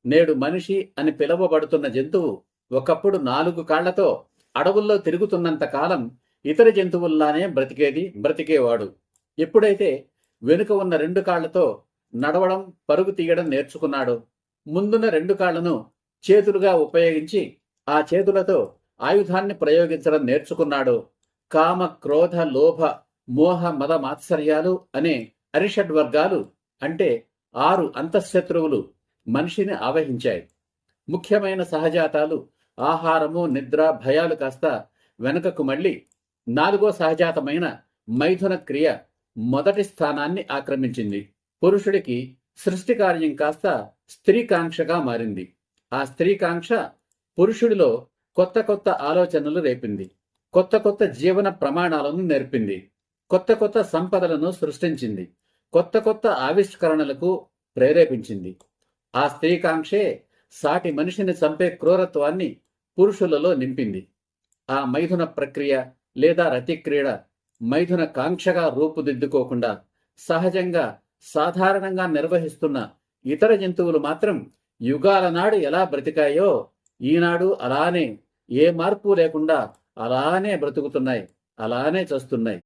నేడు మనిషి అని పిలువబడుతున్న జంతువు ఒకప్పుడు 4 కాళ్లతో అడవుల్లో తిరుగుతున్నంత కాలం ఇతర జంతువుల్లానే బ్రతికేవాడు. ఎప్పుడైతే వెనుక ఉన్న 2 కాళ్లతో నడవడం, పరుగు తీయడం నేర్చుకున్నాడో, ముందున్న 2 కాళ్లను చేతులుగా ఉపయోగించి ఆ చేతులతో ఆయుధాన్ని ప్రయోగించడం నేర్చుకున్నాడో, కామ, క్రోధ, లోభ, మోహ, మద, మాత్సర్యాలు అనే అరిషడ్వర్గాలు అంటే 6 అంతఃశత్రువులు మనిషిని ఆవహించాయి. ముఖ్యమైన సహజాతాలు ఆహారము, నిద్ర, భయాలు కాస్త వెనుకకు మళ్ళీ 4వ సహజాతమైన మైథున క్రియ మొదటి స్థానాన్ని ఆక్రమించింది. పురుషుడికి సృష్టి కార్యం కాస్త స్త్రీకాంక్షగా మారింది. ఆ స్త్రీకాంక్ష పురుషుడిలో కొత్త కొత్త ఆలోచనలు రేపింది. కొత్త కొత్త జీవన ప్రమాణాలను నేర్పింది. కొత్త కొత్త సంపదలను సృష్టించింది. కొత్త కొత్త ఆవిష్కరణలకు ప్రేరేపించింది. ఆ స్త్రీకాంక్షే సాటి మనిషిని చంపే క్రూరత్వాన్ని పురుషులలో నింపింది. ఆ మైథున ప్రక్రియ లేదా రతిక్రీడ మైథున కాంక్షగా రూపుదిద్దుకోకుండా సహజంగా సాధారణంగా నిర్వహిస్తున్న ఇతర జంతువులు మాత్రం యుగాల నాడు ఎలా బ్రతికాయో ఈనాడు అలానే ఏ మార్పు లేకుండా అలానే బ్రతుకుతున్నాయి, అలానే చస్తున్నాయి.